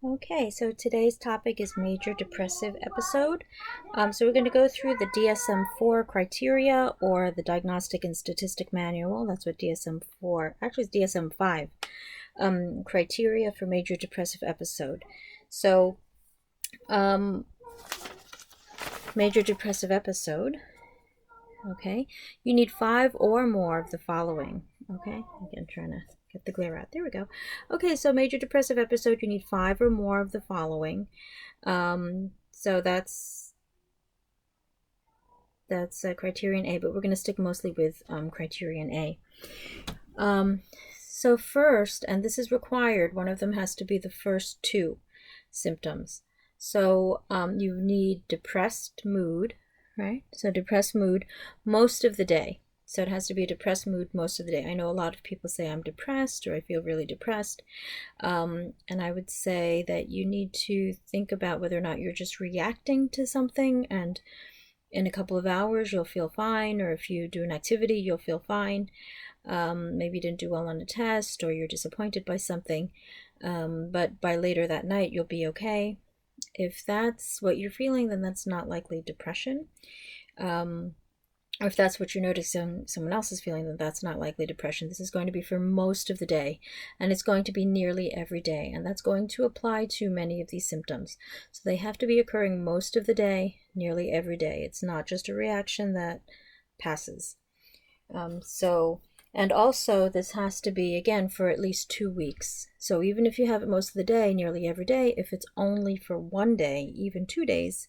Okay, so today's topic is major depressive episode. So we're going to go through the DSM-4 criteria, or the Diagnostic and Statistic Manual. That's what DSM-4, actually it's DSM-5, criteria for major depressive episode. So, major depressive episode, okay, you need 5 or more of the following. Okay, again, trying to get the glare out. There we go. Okay, so major depressive episode, you need 5 or more of the following. So that's criterion A, but we're going to stick mostly with criterion A. So first, and this is required, one of them has to be the first 2 symptoms. So you need depressed mood, right? So depressed mood most of the day. So it has to be a depressed mood most of the day. I know a lot of people say I'm depressed, or I feel really depressed. And I would say that you need to think about whether or not you're just reacting to something, and in a couple of hours you'll feel fine, or if you do an activity you'll feel fine. Maybe you didn't do well on a test, or you're disappointed by something, but by later that night you'll be okay. If that's what you're feeling, then that's not likely depression. Or if that's what you're noticing someone else is feeling, then that's not likely depression. This is going to be for most of the day, and it's going to be nearly every day, and that's going to apply to many of these symptoms. So they have to be occurring most of the day, nearly every day. It's not just a reaction that passes. And also this has to be, again, for at least 2 weeks. So even if you have it most of the day, nearly every day, if it's only for 1 day, even 2 days,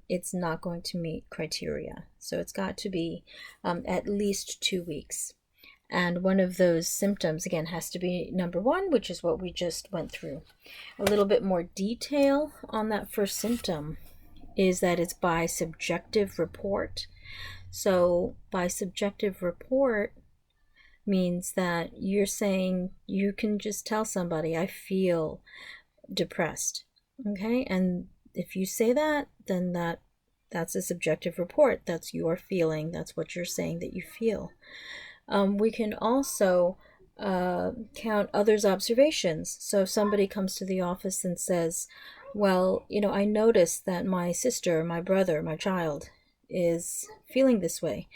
it's not going to meet criteria. So it's got to be at least 2 weeks. And one of those symptoms, again, has to be number 1, which is what we just went through. A little bit more detail on that first symptom is that it's by subjective report. So by subjective report means that you're saying, you can just tell somebody, I feel depressed. Okay, and if you say that, then that's a subjective report. That's your feeling. That's what you're saying that you feel. We can also count others' observations. So if somebody comes to the office and says, well, I noticed that my sister, my brother, my child is feeling this way,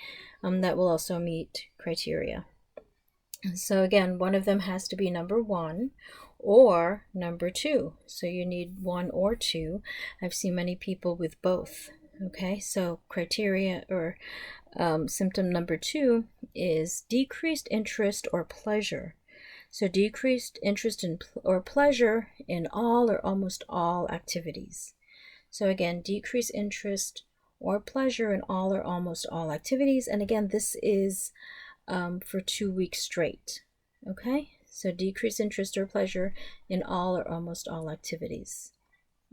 that will also meet criteria. So again, one of them has to be number 1 or number 2. So you need 1 or 2. I've seen many people with both. Okay, so criteria, or symptom number 2 is decreased interest or pleasure. So decreased interest or pleasure in all or almost all activities. So again, decreased interest or pleasure in all or almost all activities. And again, this is for 2 weeks straight. Okay, so decreased interest or pleasure in all or almost all activities.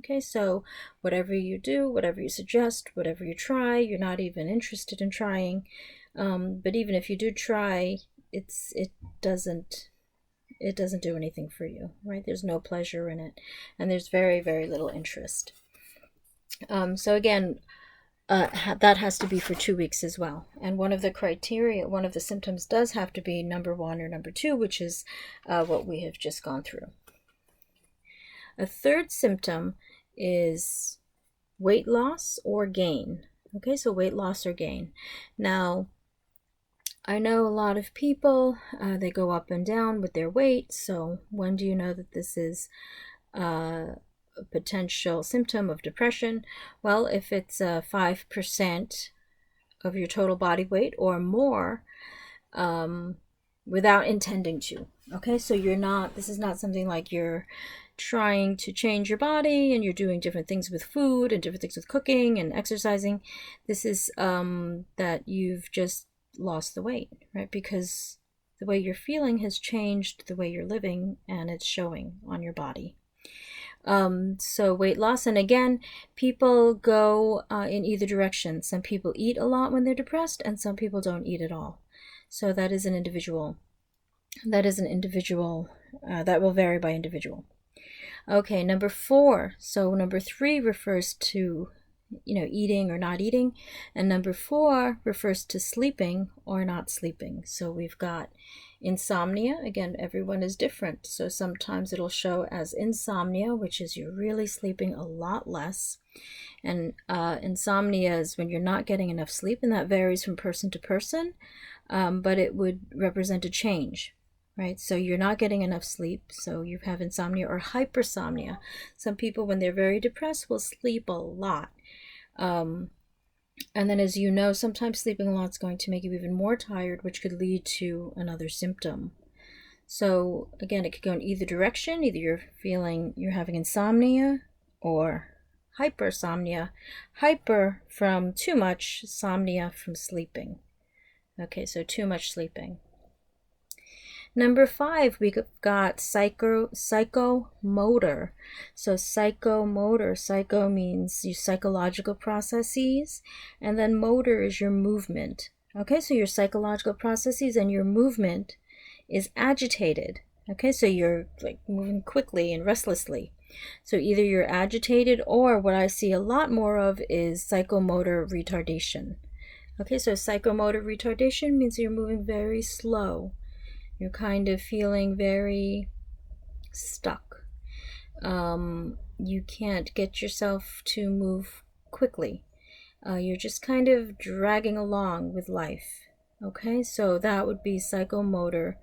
Okay, so whatever you do, whatever you suggest, whatever you try, you're not even interested in trying. But even if you do try, it doesn't do anything for you, right? There's no pleasure in it, and there's very, very little interest. So again, that has to be for 2 weeks as well. And one of the criteria, one of the symptoms does have to be number 1 or number 2, which is what we have just gone through. A third symptom is weight loss or gain. Okay, so weight loss or gain. Now, I know a lot of people, they go up and down with their weight. So when do you know that this is a potential symptom of depression? Well, if it's 5% of your total body weight or more, without intending to. Okay, so this is not something like you're trying to change your body and you're doing different things with food and different things with cooking and exercising. This is that you've just lost the weight, right? Because the way you're feeling has changed the way you're living, and it's showing on your body. So weight loss, and again, people go in either direction. Some people eat a lot when they're depressed, and some people don't eat at all. So that is an individual. That will vary by individual. Okay, number 4. So number 3 refers to eating or not eating. And number 4 refers to sleeping or not sleeping. So we've got insomnia. Again, everyone is different. So sometimes it'll show as insomnia, which is you're really sleeping a lot less. And insomnia is when you're not getting enough sleep, and that varies from person to person, but it would represent a change. Right, so you're not getting enough sleep, so you have insomnia or hypersomnia. Some people, when they're very depressed, will sleep a lot. And then, as you know, sometimes sleeping a lot is going to make you even more tired, which could lead to another symptom. So again, it could go in either direction. Either you're having insomnia or hypersomnia. Hyper from too much, somnia from sleeping. Okay, so too much sleeping. Number 5, we got psychomotor. So psychomotor, psycho means your psychological processes, and then motor is your movement. Okay, so your psychological processes and your movement is agitated. Okay, so you're like moving quickly and restlessly. So either you're agitated, or what I see a lot more of is psychomotor retardation. Okay, so psychomotor retardation means you're moving very slow. You're kind of feeling very stuck. You can't get yourself to move quickly. You're just kind of dragging along with life. Okay, so that would be psychomotor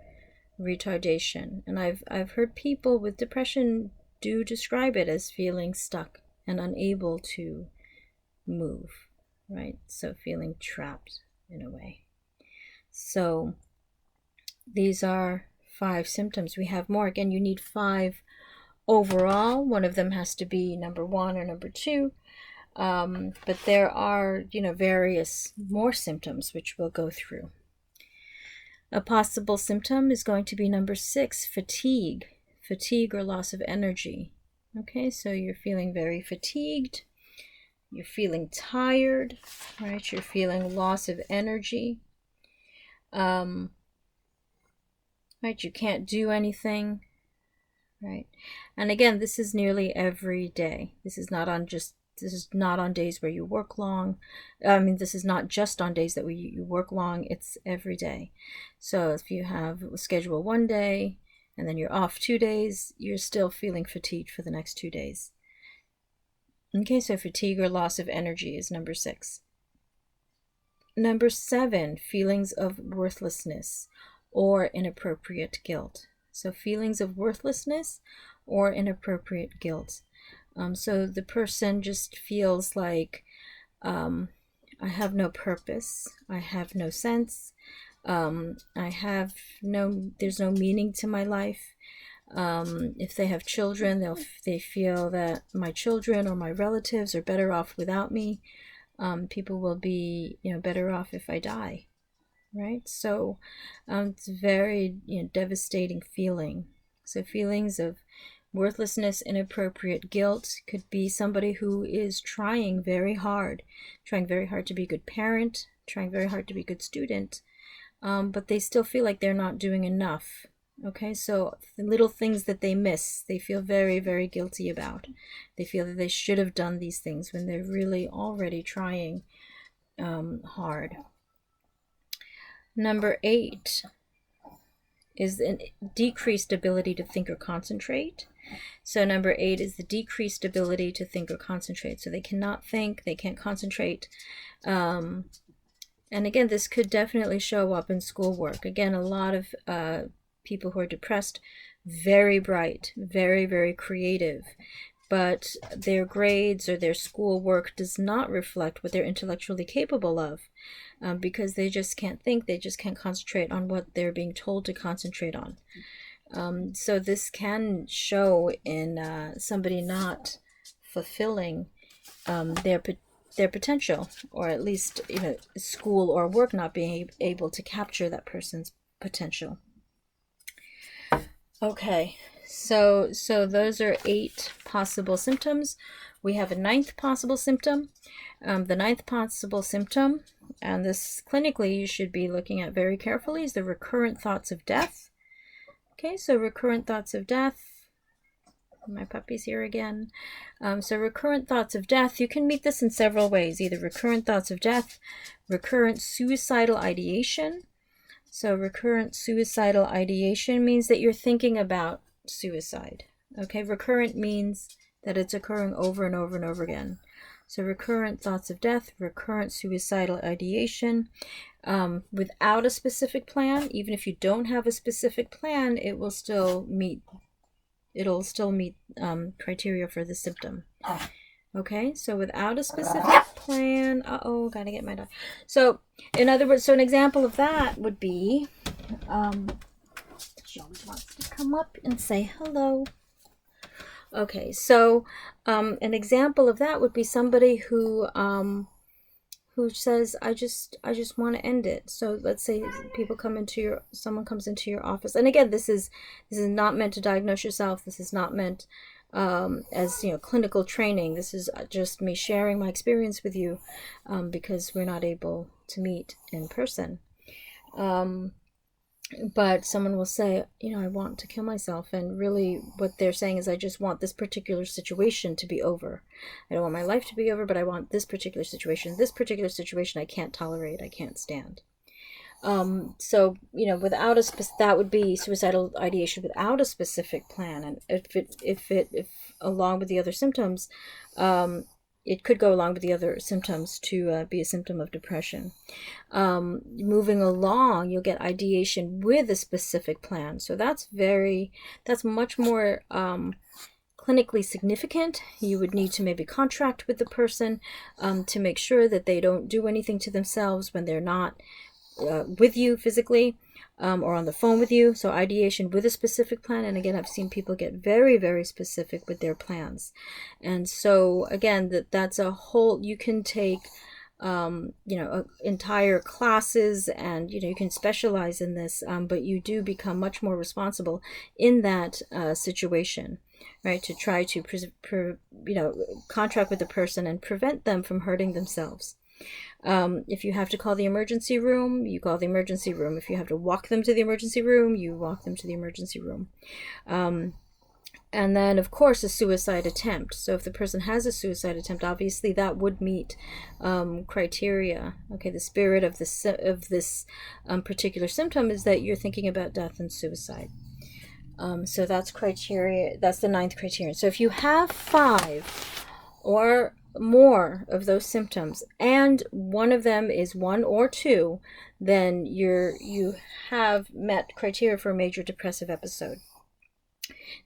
retardation. And I've heard people with depression do describe it as feeling stuck and unable to move, right? So feeling trapped in a way. So these are 5 symptoms. We have more. Again, you need 5 overall. One of them has to be number 1 or number 2. But there are, various more symptoms which we'll go through. A possible symptom is going to be number 6, fatigue. Fatigue or loss of energy. Okay, so you're feeling very fatigued. You're feeling tired, right? You're feeling loss of energy. Right, you can't do anything, right? And again, this is nearly every day. This is not on days where you work long. This is not just on days that you work long. It's every day. So if you have a schedule one day and then you're off 2 days, you're still feeling fatigued for the next 2 days. Okay, so fatigue or loss of energy is number 6. Number 7, feelings of worthlessness or inappropriate guilt. So feelings of worthlessness or inappropriate guilt. So the person just feels like, I have no purpose, I have no sense, there's no meaning to my life. If they have children, they feel that my children or my relatives are better off without me. People will be, better off if I die. Right? So it's a very devastating feeling. So feelings of worthlessness, inappropriate guilt could be somebody who is trying very hard to be a good parent, trying very hard to be a good student, but they still feel like they're not doing enough. Okay, so the little things that they miss, they feel very, very guilty about. They feel that they should have done these things when they're really already trying hard. Number 8 is a decreased ability to think or concentrate. So number 8 is the decreased ability to think or concentrate. So they cannot think, they can't concentrate. And again, this could definitely show up in schoolwork. Again, a lot of people who are depressed, very bright, very, very creative, but their grades or their schoolwork does not reflect what they're intellectually capable of, because they just can't think, they just can't concentrate on what they're being told to concentrate on. So this can show in somebody not fulfilling their potential, or at least school or work not being able to capture that person's potential. Okay, so those are 8 possible symptoms. We have a 9th possible symptom. The 9th possible symptom, and this clinically you should be looking at very carefully, is the recurrent thoughts of death. Okay, so recurrent thoughts of death. My puppy's here again. So recurrent thoughts of death, you can meet this in several ways, either recurrent thoughts of death, recurrent suicidal ideation. So recurrent suicidal ideation means that you're thinking about suicide. Okay, recurrent means that it's occurring over and over and over again. So recurrent thoughts of death, recurrent suicidal ideation, without a specific plan. Even if you don't have a specific plan, it will still meet. It'll still meet criteria for the symptom. Okay, so without a specific plan, gotta get my dog. So, in other words, so an example of that would be, she always wants to come up and say hello. Okay, so an example of that would be somebody who says, I just want to end it. So let's say someone comes into your office, and again, this is not meant to diagnose yourself. This is not meant as clinical training. This is just me sharing my experience with you, because we're not able to meet in person. But someone will say, I want to kill myself, and really what they're saying is, I just want this particular situation to be over. I don't want my life to be over, but I want this particular situation. This particular situation I can't tolerate, I can't stand. So without that would be suicidal ideation without a specific plan, and if along with the other symptoms, it could go along with the other symptoms to be a symptom of depression. Moving along, you'll get ideation with a specific plan. So that's much more clinically significant. You would need to maybe contract with the person to make sure that they don't do anything to themselves when they're not with you physically, or on the phone with you. So ideation with a specific plan. And again, I've seen people get very, very specific with their plans. And so again, that's a whole, you can take entire classes, and you can specialize in this, but you do become much more responsible in that situation, right? To try to contract with the person and prevent them from hurting themselves. If you have to call the emergency room, you call the emergency room. If you have to walk them to the emergency room, you walk them to the emergency room. And then, of course, a suicide attempt. So if the person has a suicide attempt, obviously that would meet criteria. Okay, the spirit of this particular symptom is that you're thinking about death and suicide. So that's criteria. That's the 9th criterion. So if you have 5 or more of those symptoms, and one of them is 1 or 2, then you have met criteria for a major depressive episode.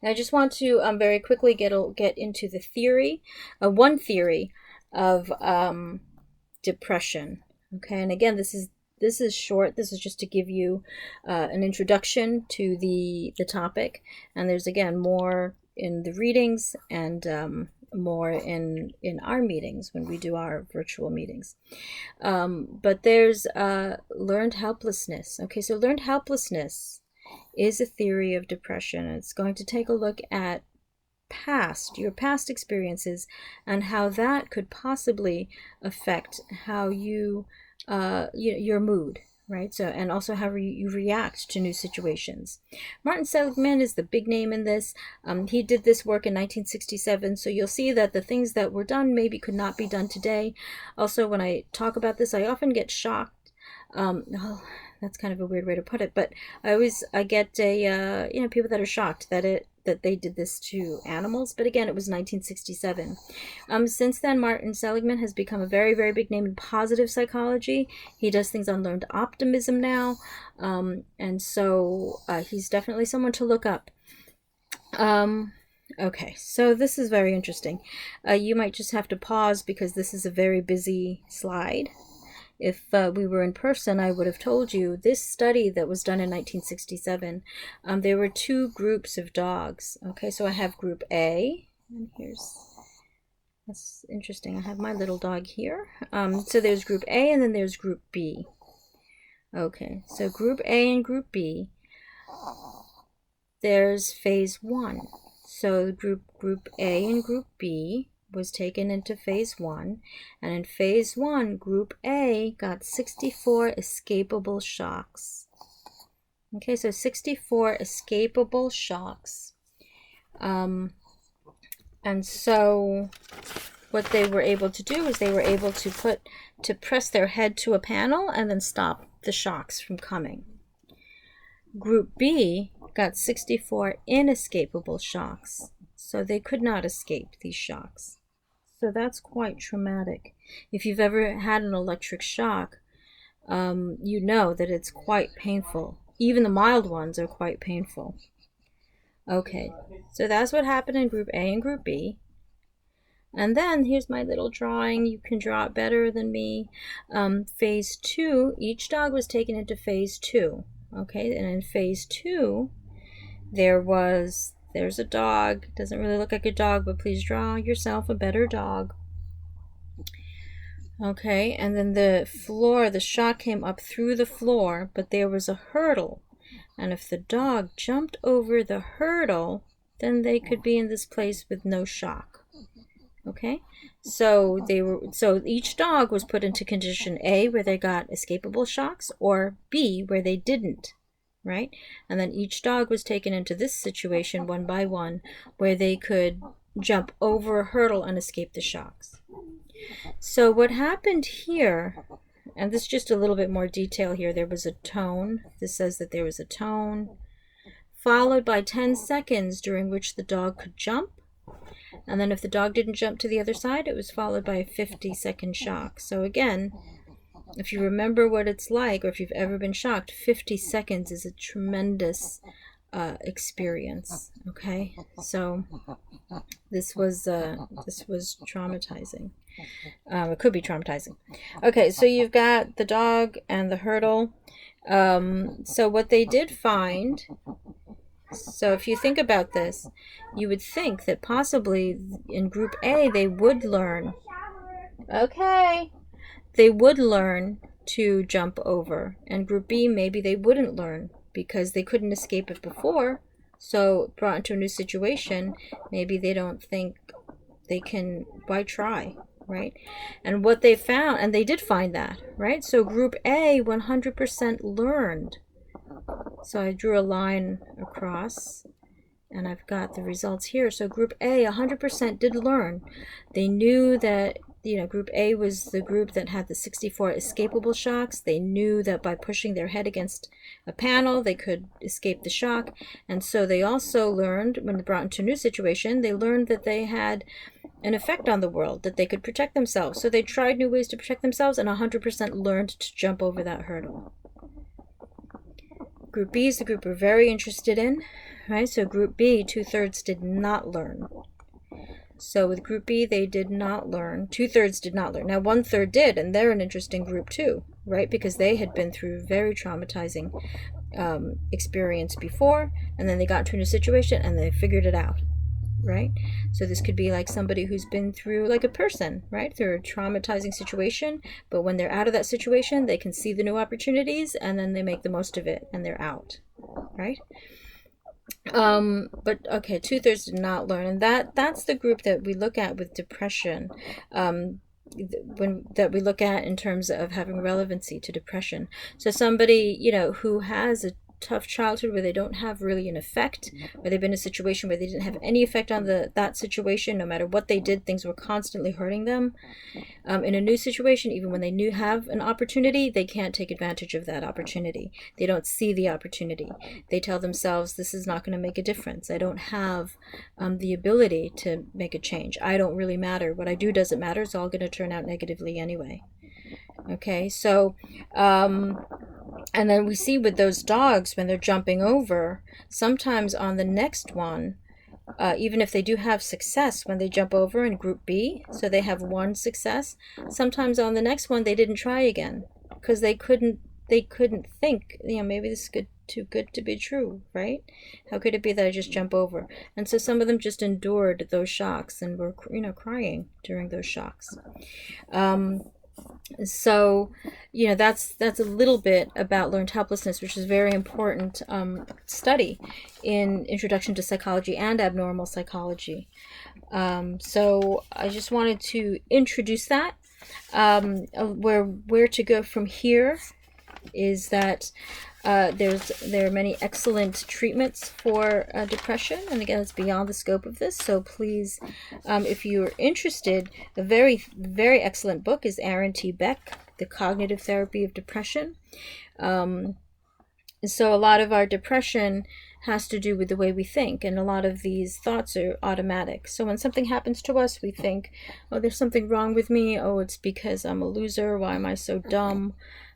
Now I just want to very quickly get into the theory, one theory of depression. Okay, and again, this is short. This is just to give you an introduction to the topic, and there's again more in the readings and more in our meetings when we do our virtual meetings. But there's learned helplessness. Okay, so learned helplessness is a theory of depression. It's going to take a look at your past experiences and how that could possibly affect how you your mood, right? So, and also how you react to new situations. Martin Seligman is the big name in this. He did this work in 1967, so you'll see that the things that were done maybe could not be done today. Also, when I talk about this, I often get shocked. That's kind of a weird way to put it, but I get people that are shocked that they did this to animals. But again, it was 1967. Since then, Martin Seligman has become a very, very big name in positive psychology. He does things on learned optimism now, and so he's definitely someone to look up. Okay, so this is very interesting. You might just have to pause because this is a very busy slide. If we were in person, I would have told you this study that was done in 1967, there were 2 groups of dogs. Okay, so I have group A, and that's interesting. I have my little dog here. So there's group A, and then there's group B. Okay, so group A and group B, there's phase 1. So group A and group B was taken into phase 1, and in phase 1, group A got 64 escapable shocks. Okay, so 64 escapable shocks. And so what they were able to do is they were able to press their head to a panel and then stop the shocks from coming. Group B got 64 inescapable shocks, so they could not escape these shocks. So that's quite traumatic. If you've ever had an electric shock, you know that it's quite painful. Even the mild ones are quite painful. Okay, so that's what happened in Group A and Group B. And then here's my little drawing. You can draw it better than me. Phase 2, each dog was taken into phase 2. Okay, and in phase 2, there's a dog. Doesn't really look like a dog, but please draw yourself a better dog. Okay, and then the shock came up through the floor, but there was a hurdle. And if the dog jumped over the hurdle, then they could be in this place with no shock. Okay, so each dog was put into condition A, where they got escapable shocks, or B, where they didn't, right? And then each dog was taken into this situation one by one, where they could jump over a hurdle and escape the shocks. So what happened here, and this is just a little bit more detail here, there was a tone. This says that there was a tone, followed by 10 seconds during which the dog could jump. And then if the dog didn't jump to the other side, it was followed by a 50-second shock. So again, if you remember what it's like, or if you've ever been shocked, 50 seconds is a tremendous experience. Okay, so this was traumatizing. It could be traumatizing. Okay, so you've got the dog and the hurdle. So what they did find, so if you think about this, you would think that possibly in Group A they would learn, they would learn to jump over, and Group B maybe they wouldn't learn because they couldn't escape it before. So brought into a new situation, maybe they don't think they can, why try, right? And what they found, and they did find that, right? So Group A 100% learned. So I drew a line across, and I've got the results here. So Group A 100% did learn. They knew that, Group A was the group that had the 64 escapable shocks. They knew that by pushing their head against a panel, they could escape the shock. And so they also learned, when they brought into a new situation, they learned that they had an effect on the world, that they could protect themselves. So they tried new ways to protect themselves and 100% learned to jump over that hurdle. Group B is the group we're very interested in, right? So Group B, 2/3 did not learn. So with Group B, they did not learn. 2/3 did not learn. Now 1/3 did, and they're an interesting group too, right? Because they had been through very traumatizing experience before, and then they got into a new situation and they figured it out, right? So this could be like somebody who's been through, like a person, right? Through a traumatizing situation, but when they're out of that situation, they can see the new opportunities and then they make the most of it and they're out, right? But okay, 2/3 did not learn, and that's the group that we look at with depression. That we look at in terms of having relevancy to depression. So somebody, who has a tough childhood where they don't have really an effect, or they've been in a situation where they didn't have any effect on that situation, no matter what they did, things were constantly hurting them. In a new situation, even when they have an opportunity, they can't take advantage of that opportunity. They don't see the opportunity. They tell themselves, this is not going to make a difference. I don't have the ability to make a change. I don't really matter. What I do doesn't matter. It's all going to turn out negatively anyway. Okay, so and then we see with those dogs, when they're jumping over, sometimes on the next one, even if they do have success when they jump over in Group B, so they have one success, sometimes on the next one they didn't try again because they couldn't think, maybe this is too good to be true, right? How could it be that I just jump over? And so some of them just endured those shocks and were, crying during those shocks. So, that's a little bit about learned helplessness, which is a very important study in Introduction to Psychology and Abnormal Psychology. So I just wanted to introduce that. Where to go from here is that There are many excellent treatments for depression, and again, it's beyond the scope of this. So please, if you're interested, a very very excellent book is Aaron T. Beck, The Cognitive Therapy of Depression. So a lot of our depression has to do with the way we think, and a lot of these thoughts are automatic. So when something happens to us, we think, oh, there's something wrong with me. Oh, it's because I'm a loser. Why am I so dumb?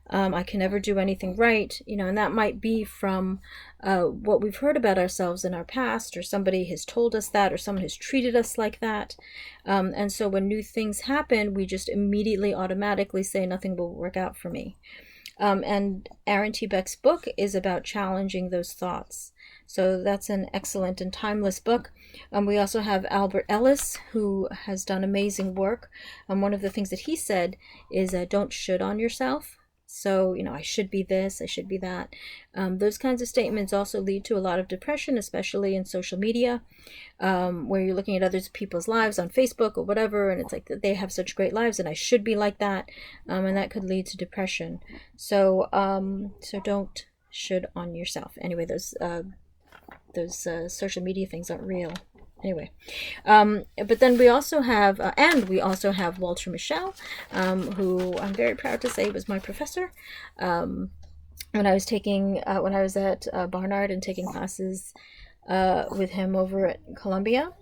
I can never do anything right, and that might be from what we've heard about ourselves in our past, or somebody has told us that, or someone has treated us like that. And so when new things happen, we just immediately automatically say nothing will work out for me. And Aaron T. Beck's book is about challenging those thoughts. So that's an excellent and timeless book. We also have Albert Ellis, who has done amazing work. One of the things that he said is don't should on yourself. So, I should be this, I should be that. Those kinds of statements also lead to a lot of depression, especially in social media, where you're looking at other people's lives on Facebook or whatever, and it's like they have such great lives and I should be like that, and that could lead to depression. So, so don't should on yourself. Anyway, those social media things aren't real. Anyway, but then we also have, Walter Mischel, who I'm very proud to say was my professor when I was at Barnard and taking classes with him over at Columbia.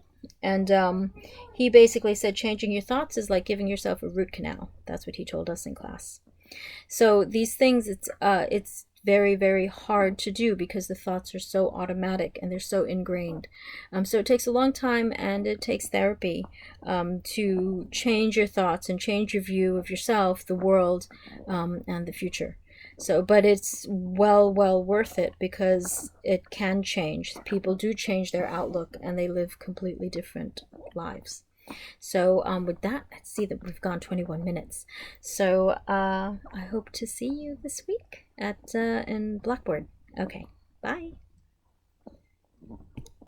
And he basically said changing your thoughts is like giving yourself a root canal. That's what he told us in class. So these things, it's very, very hard to do because the thoughts are so automatic and they're so ingrained. So it takes a long time, and it takes therapy to change your thoughts and change your view of yourself, the world, and the future. So, but it's well worth it, because it can change. People do change their outlook, and they live completely different lives. So with that, let's see that we've gone 21 minutes. So I hope to see you this week in Blackboard. Okay, bye.